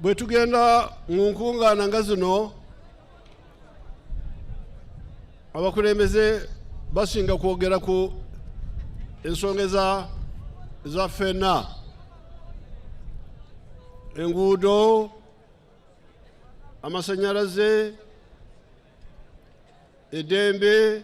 bwe tugenda mu nkungaana nga zino abakulembeze basinga kwogera ku ensonga za ffenna, enguudo, amasanyalaze, eddembe,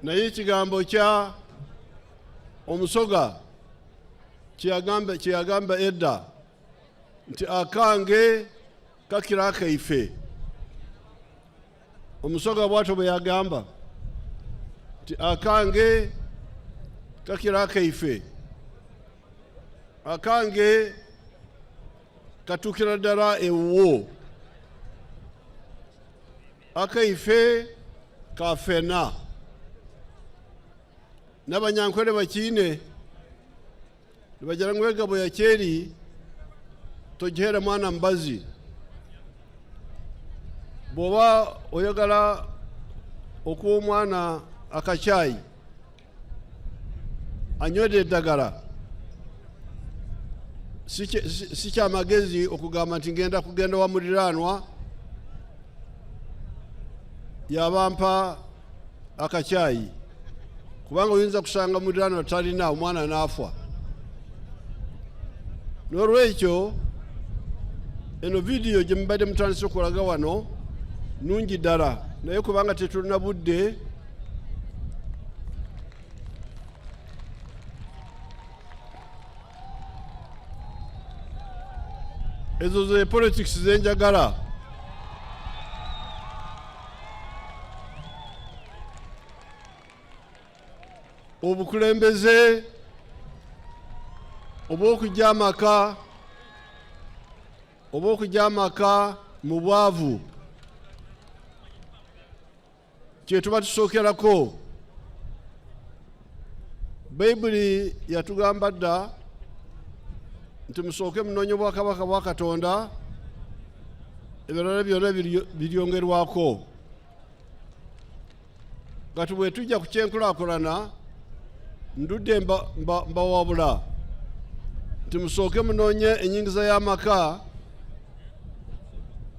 naye ekigambo kya omusoga kyeyagamba edda nti akange kakira akaife. Omusoga bw'atyo bwe yagamba nti akange kakira akaife, akange katuukira ddala ewuwo, akaife ka ffenna. N'abanyankwere bakiine nibagira ngu egabo yakyeri togihere mwana mubazi. Bw'oba oyagala okuwa omwana akacaayi anywedde eddagala, si kyamagezi okugamba nti ngenda kugenda wa muliraanwa yabampa akacaayi, kubanga oyinza kusanga muliraanwa talina, omwana n'afa. N'olwekyo eno vidiyo gye mubadde mutandise okulaga wano nungi ddala, naye kubanga tetulina budde ezo ze politics zenjagala. Obukulembeze obw'okujja amaka mu bwavu kye tuba tusookerako. Bayibuli yatugamba dda nti musooke munoonye obwakabaka bwa Katonda, ebirala byonna biryongerwako. Kati bwe tujja ku kyenkulaakulana ndudde mbawabula nti musooke munoonye ennyingiza y'amaka,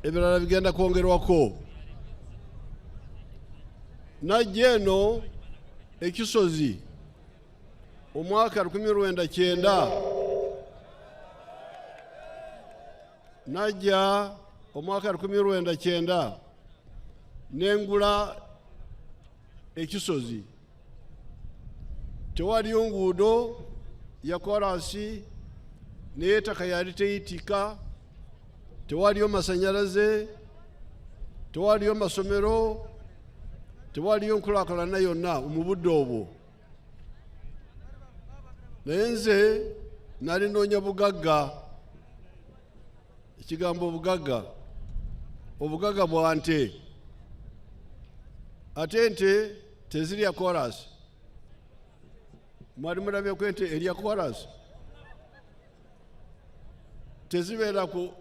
ebirala bigenda kwongerwako. Najja eno ekisozi omwaka 1990, najja omwaka 1990 nengula ekisozi. Tewaliyo nguudo ya kolansi, naye ettaka yali teyitika, tewaliyo masanyalaze, tewaliyo masomero, tewaliyo nkulaakulana yonna mu budde obwo. Naye nze nali noonya bugagga. Ekigambo obugagga bwa nte, ate ente tezirya kolansi. Mwali mulabyeku ente erya kolansi? Tezibeera ku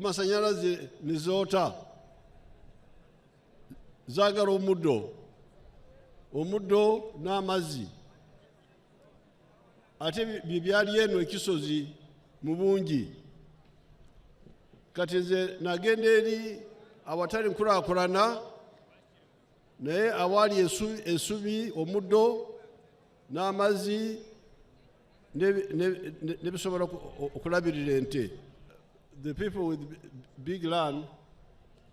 masanyalaze nizoota, zaagala omuddo n'amazzi. Ate byali eno ekisozi mu bungi. Kati nze nagenda eri awatali nkulaakulana, naye awaali essubi, omuddo n'amazzi nebisobola okulabirira ente. The people with big land,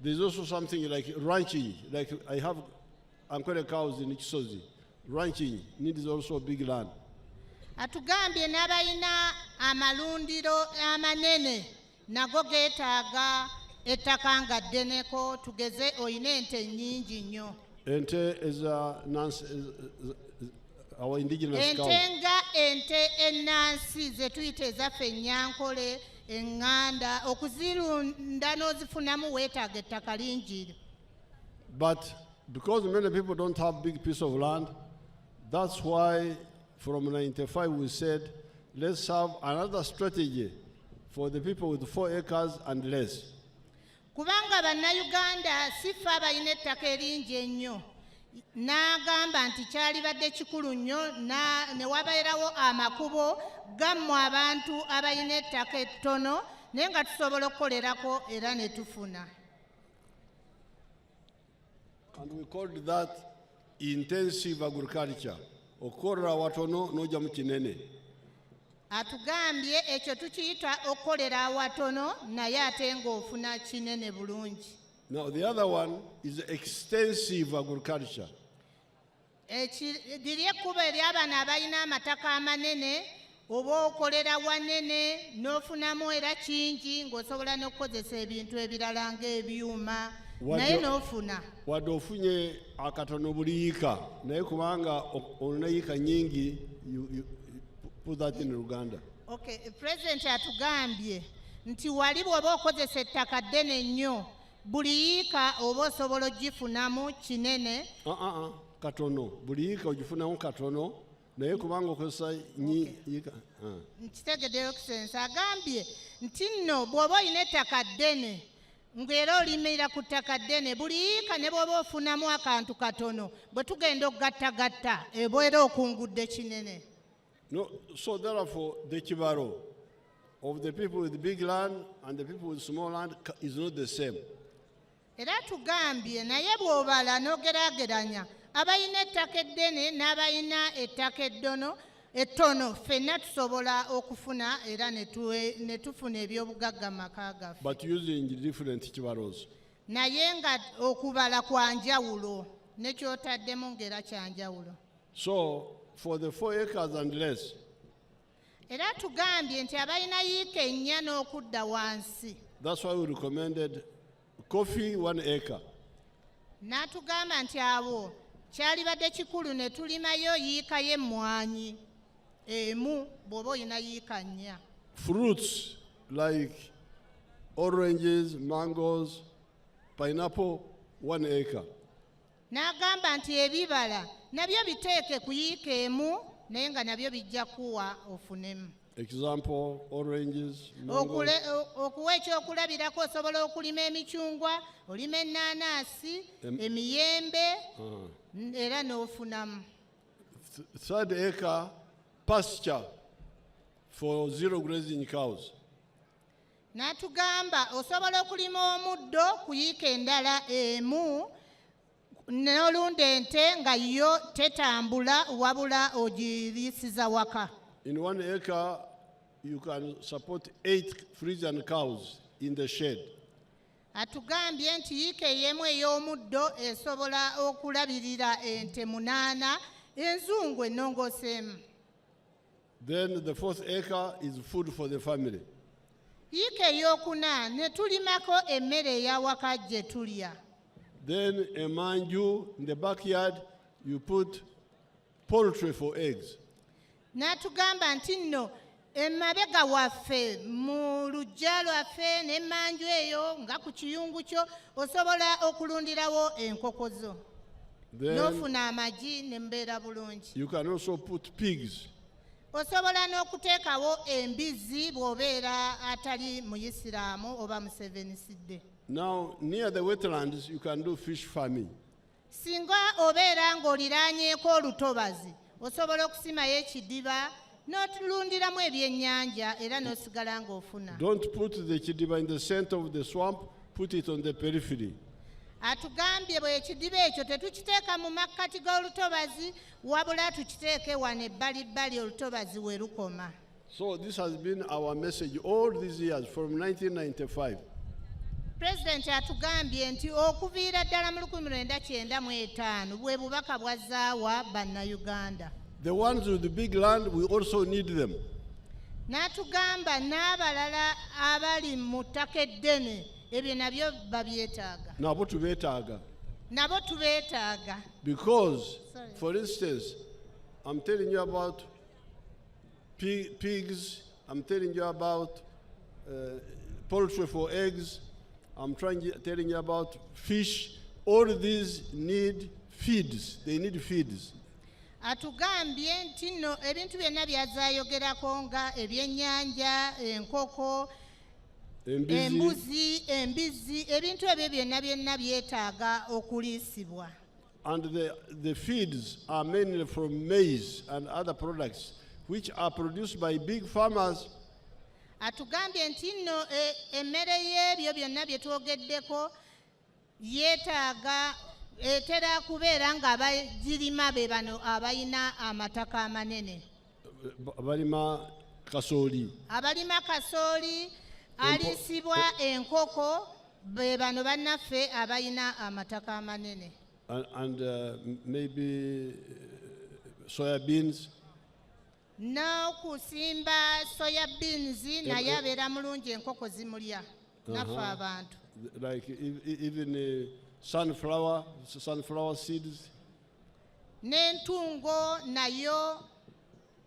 there's also something like ranching. Like I have Ankole cows in Kisozi. Ranching needs also big land. Atugambye n'abalina amalundiro amanene nago geetaaga ettaka nga ddeneko, tugeze oyina ente nnyingi nnyo. Ente is our indigenous cow. Ente ennansi ze tuyita ezaffe ennyankole, eŋŋanda, okuzirunda n'ozifunamu weetaaga ettaka lingi. But because many people don't have big piece of land, that's why from 95 we said, let's have another strategy for the people with 4 acres and less. Kubanga bannayuganda si ffe abalina ettaka eringi ennyo, n'agamba nti kyalibadde kikulu nnyo ne wabeerawo amakubo gammwe abantu abalina ettaka ettono naye nga tusobola okukolerako era ne tufuna. And we called that intensive agriculture. Okukolera watono n'ojja mu kinene. Atugambye ekyo tukiyita okukolera awatono naye ate ng'ofuna kinene bulungi. Now the other one is extensive agriculture. Liri ekkubo ery'abano abalina amataka amanene oba okolera wanene n'ofunamu era kingi ng'osobola n'okukozesa ebintu ebirala ng'ebyuma naye n'ofuna. Wadde ofunye akatono buli yiika naye kubanga olina yiika nyingi you put that in Uganda. Okay, President atugambye nti wali bw'oba okozesa ettaka ddene nnyo buli yiika oba osobola ogifunamu kinene. Katono buli yiika ogifunamu katono naye kubanga okozesa yiika. Nkitegeddeyo kusensa agambye nti nno bw'oba olina ettaka ddene ng'era olimira ku ttaka ddene buli yiika ne bw'oba ofunamu akantu katono bwe tugenda okugattagatta ebeera okungudde kinene. No, so therefore the kibaro of the people with big land and the people with small land is not the same. Era tugambye naye bw'obala n'ogeraageranya abalina ettaka eddene n'abalina ettaka ettono ffenna tusobola okufuna era ne tufuna ebyobugagga maka gaffe. But using different kibaros. Naye nga okubala kwa njawulo ne kyotaddemu ng'era kya njawulo. So for the 4 acres and less. Era tugambye nti abalina yiika 4 n'okudda wansi. That's why we recommended coffee 1 acre. N'atugamba nti abo kyalibadde kikulu ne tulimayo yiika y'emmwanyi emu bw'oba olina yiika 4. Fruits like oranges, mangoes, pineapple 1 acre. N'agamba nti ebibala nabyo biteeke ku yiika emu naye nga nabyo bijja kuwa ofunemu. Example, oranges, mangoes. Okuwa ekyokulabirako osobola okulima emicungwa, olima ennaanaasi, emiyembe era n'ofunamu. 3rd acre pasture for 0 grazing cows. N'atugamba osobola okulima omuddo ku yiika endala emu n'olunda ente nga yo tetambula wabula ogiriisiza waka. In 1 acre, you can support 8 Frisian cows in the shed. Atugambye nti yiika ey'emu ey'omuddo esobola okulabirira ente 8 enzungu ennongoseemu. Then the 4th acre is food for the family. Yiika ey'okuna ne tulimako emmere ey'awaka gye tulya. Then a manju in the backyard, you put poultry for eggs. N'atugamba nti nno emabega waffe mu luggya lwaffe n'emmanju eyo nga ku kiyungu kyo osobola okulundirawo enkoko zo. N'ofuna amagi ne mbeera bulungi. You can also put pigs. Osobola n'okuteekawo embizzi bw'obeera atali muyisiraamu oba musevensidde. Now, near the wetlands, you can do fish farming. Singa obeera ng'oliraanyeeko olutobazi osobola okusimayo ekidiba n'otulundiramu ebyennyanja era n'osigala ng'ofuna. Don't put the kidiba in the center of the swamp, put it on the periphery. Atugambye bwe ekidiba ekyo tetukiteeka mu makkati g'olutobazi wabula tukiteeke wano ebbalibbali olutobazi we lukoma. So this has been our message all these years from 1995. President atugambye nti okuviira ddala mu 1995 bwe bubaka bwazaawa bannayuganda. The ones with the big land, we also need them. N'atugamba n'abalala abali mu ttaka eddene ebyo nabyo babyetaaga. Nabo tubeetaaga. Nabo tubeetaaga. Because, for instance, I'm telling you about pigs, I'm telling you about poultry for eggs, I'm telling you about fish. All these need feeds. They need feeds. Atugambye nti nno ebintu byonna byazaayogerako nga ebyennyanja, enkoko, embuzi, embizzi, ebintu ebyo byonna byetaaga okuliisibwa. And the feeds are mainly from maize and other products which are produced by big farmers. Atugambye nti nno emmere y'ebyo byonna bye twogeddeko yeetaaga etera kubeera nga abagirima be bano abalina amataka amanene. Balima kasooli. Abalima kasooli alisibwa enkoko be bano bannaffe abalina amataka amanene. And maybe soya beans. N'okusimba soya beans naye abeera mulungi enkoko zimulya naffe abantu. Like even sunflower seeds. N'entungo nayo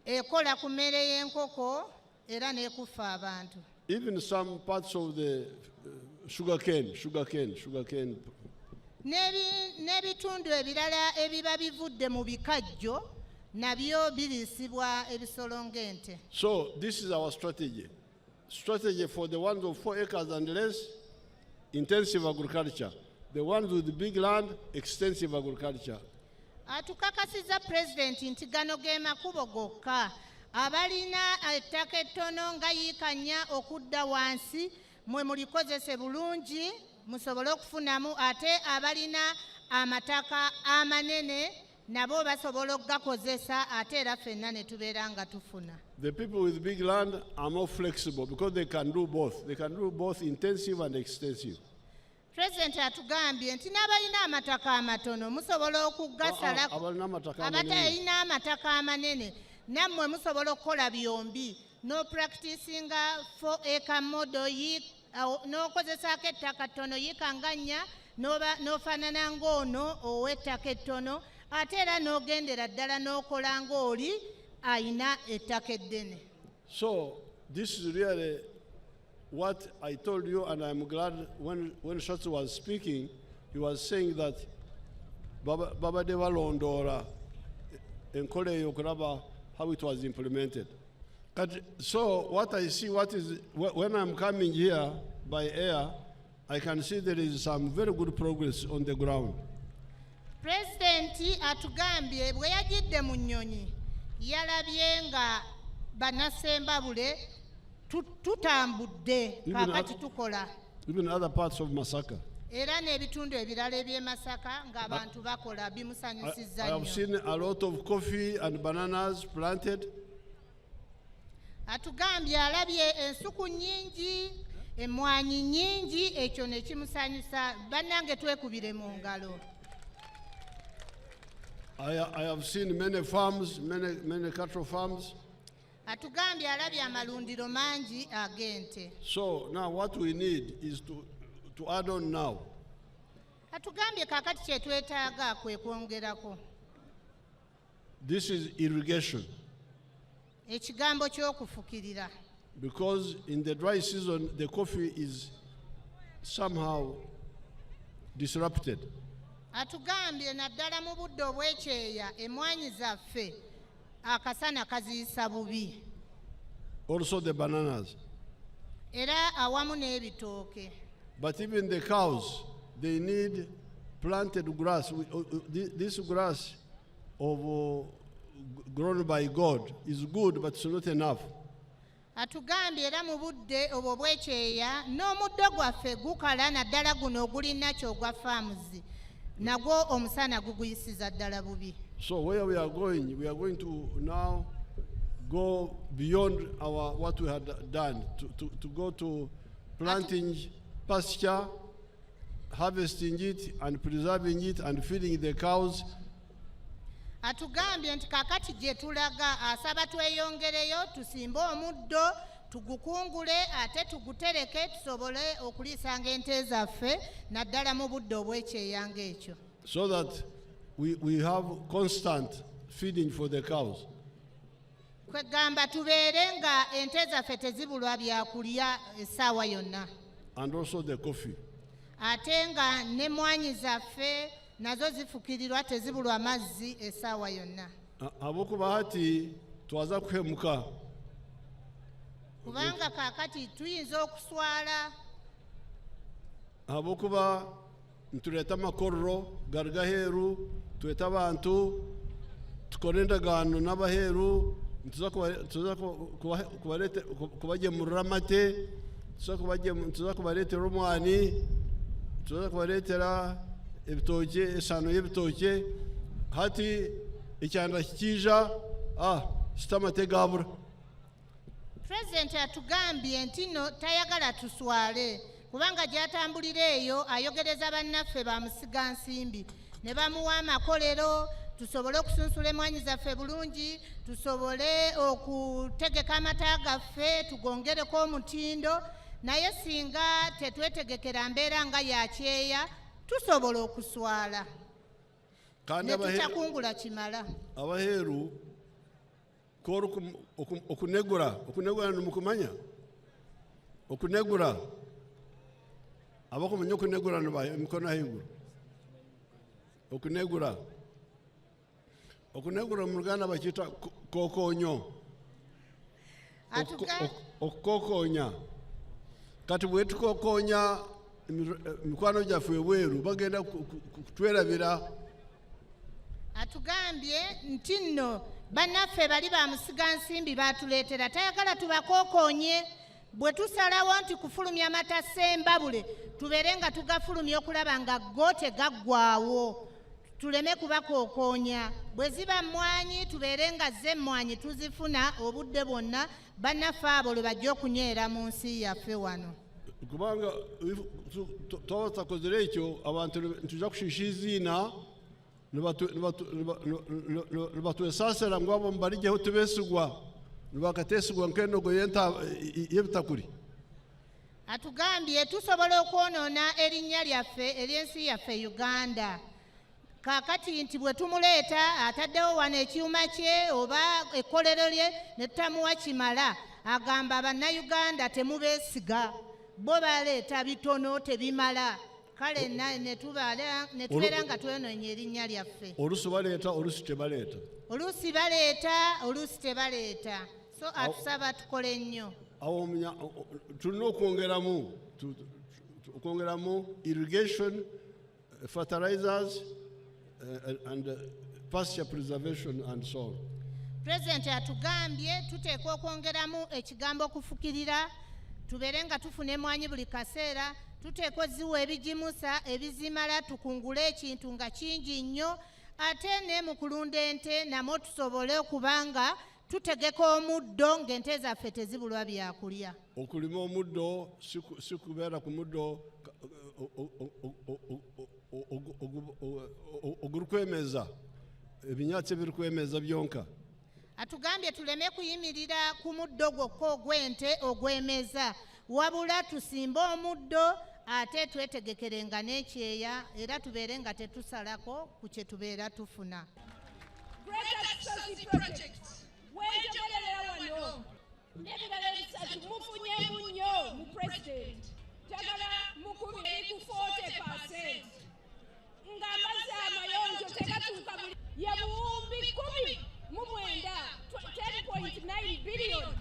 ekola ku mmere y'enkoko era n'ekuffa abantu. Even some parts of the sugarcane. N'ebitundu ebirala ebiba bivudde mu bikajjo nabyo birisibwa ebisolo ng'ente. So this is our strategy. Strategy for the ones of 4 acres and less, intensive agriculture. The ones with the big land, extensive agriculture. Atukakasiza President nti gano ge makubo gokka. Abalina ettaka ettono nga yiikanya okudda wansi mwe mulikozese bulungi musobole okufunamu, ate abalina amataka amanene nabo basobola okugakozesa ate era ffenna ne tubeera nga tufuna. The people with big land are more flexible because they can do both. They can do both intensive and extensive. President atugambye nti n'abalina amataka amatono musobola okugasalako. Abatalina amataka amanene nammwe musobola okukola byombi. No practicing 4 acre model n'okozesaako ettaka ttono yikanganya n'ofaanana ng'ono ow'ettaka ettono ate era n'ogendera ddala n'okola ng'oli ayina ettaka eddene. So this is really what I told you, and I'm glad when Shotzi was speaking, he was saying that Baba Deva Londora enkola eyo okulaba how it was implemented. So what I see, when I'm coming here by air, I can see there is some very good progress on the ground. President atugambye bwe yagidde mu nnyonyi yalabye nga bana Ssembabule tutambudde kakati tukola. Even other parts of Masaka. Era n'ebitundu ebirala eby'e Masaka ng'abantu bakola bimusanyusizza nnyo. I have seen a lot of coffee and bananas planted. Atugambye alabye ensuku nnyingi, emmwanyi nnyingi, ekyo ne kimusanyusa. Bannange twekubire mu ngalo. I have seen many farms, many cattle farms. Atugambye alabye amalundiro mangi ag'ente. So now what we need is to add on now. Atugambye kakati kye twetaaga kwe kwongerako. This is irrigation. Ekigambo ky'okufukirira. Because in the dry season the coffee is somehow disrupted. Atugambye naddala mu budde obw'ekyeya emmwanyi zaffe akasana kaziyisa bubi. Also the bananas. Era awamu n'ebitooke. But even the cows, they need planted grass. This grass grown by God is good, but it's not enough. Atugambye era mu budde obwo bw'ekyeya n'omuddo gwaffe gukala naddala guno ogulinakyo ogwa faamuzi nagwo omusana guguyisiza ddala bubi. So where we are going to now go beyond what we had done, to go to planting pasture, harvesting it and preserving it and feeding the cows. Atugambye nti kakati gye tulaga asaba tweyongereyo tusimbe omuddo tugukungule ate tugutereke tusobole okuliisanga ente zaffe naddala mu budde obw'ekyeya ng'ekyo. So that we have constant feeding for the cows. Kwegamba tubeere nga ente zaffe tezibulwa byakulya essaawa yonna. And also the coffee. Ate nga n'emmwanyi zaffe nazo zifukirirwa tezibulwa mazzi essaawa yonna. Habwokuba hati twaza kuhemuka. Kubanga kaakati tuyinza okuswala. Habwokuba ntuleeta amakorro gari gaheeru tweta abantu tukore endagaano n'abaheeru tuza kubagemurira amate tuza kubareetera omwani tuza kubareetera ebitookye eshaano y'ebitookye hati ekyanda kikija sita amate gabura. President atugambye nti no tayagala tuswale kubanga gyatambulira eyo ayogereza bannaffe bamusiga nsimbi ne bamuwa amakolero tusobole okusunsula emwanyi zaffe bulungi tusobole okutegeka amata gaffe tugongereko omutindo naye singa tetwetegekera mbeera nga yakyeya tusobola okuswala ne tutakungula kimala. Abaheeru okunegura nimukumanya okunegura abakumanya okunegura emikono ahaiguru okunegura mu Luganda bakiyita kokonyo okukokonya kati bwe tukokonya mikwano gyaffe ebweru bagenda kutwerabira. Atugambye nti nno bannaffe bali bamusiga nsimbi batuleetera tayagala tubakokonye bwe tusalawo nti kufulumya amata Ssembabule tubeere nga tugafulumya okulaba nga go tegaggwaawo tuleme kubakokonya bwe ziba mmwanyi tubeere nga ze mmwanyi tuzifuna obudde bwonna bannaffe abo lwe bajja okunywera mu nsi yaffe wano kubanga twaba tutakozere ekyo abantu nituja kushiisha iziina nibatwesaasira ngu abo mubarijeho tubeesigwa nibakateesigwa nk'enogo y'ebitakuri. Atugambye tusobola okwonoona erinnya lyaffe ery'ensi yaffe Uganda kaakati nti bwe tumuleeta ataddewo wano ekyuma kye oba ekkolero lye ne tutamuwa kimala agamba bannayuganda temubeesiga bo baleeta bitono tebimala kale ne tubeera nga twenoonye erinnya lyaffe. Oluusi baleeta oluusi tebaleeta. Oluusi baleeta oluusi tebaleeta so atusaba tukole nnyo. Awo tulina okwongeramu irrigation, fertilizers and pasture preservation and so on. President atugambye tuteekwa okwongeramu ekigambo okufukirira tubeere nga tufuna emwanyi buli kaseera tuteekwa ziwa ebigimusa ebizimala tukungule ekintu nga kingi nnyo ate ne mu kulunda ente namwo tusobole okubanga tutegeka omuddo ng'ente zaffe tezibulwa byakulya. Okulima omuddo si kubeera ku muddo ogurikwemeza ebinyatsi ebirikwemeza byonka. Atugambye tuleme kuyimirira ku muddo gwokka ogw'ente ogwemeza wabula tusimbe omuddo ate twetegekerenga n'ekyeya era tubeere nga tetusalako ku kye tubeera tufuna. Wenjogerera wano n'ebirala ebisatu mufunyemu nnyo mu pulezidenti njagala mukubiri ku 40% ng'amazzi amayonjo tegatuuka buli ye buwumbi 10.9 biliyoni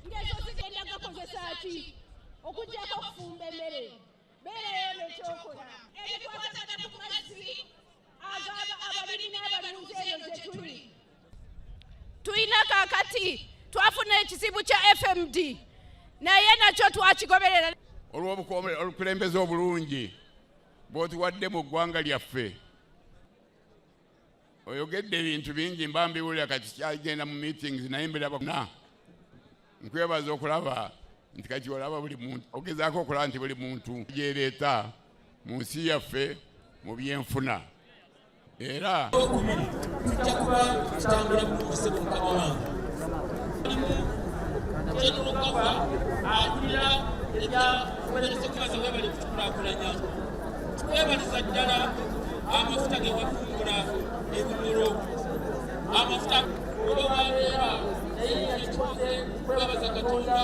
ng'ezo zigenda gakozesa ki okuggyako okufumba emmere beerayo n'ekyokola ebikwatagana ku mazzi abalimi n'abalunzi eyo gye tuli. Tulina kaakati twafuna ekizibu kya FMD naye nakyo twakigoberera olukulembeze obulungi bw'otuwadde mu ggwanga lyaffe. Oyogedde ebintu bingi mba mbiwulira kati kyagenda mu meetings naye mbiraba nkwebaza okulaba nti kati olaba buli muntu ogezaako okulaba nti buli muntu gyereeta mu nsi yaffe mu byenfuna era kijja kuba kitambula bulungi ku mukama wange. General Governor akulira ebya kuweereza we bali kukulaakulanya. Twebaliza ddala amafuta ge wafungula ebimiro amafuta oba wabeera naye yakikoze kwebaza Katonda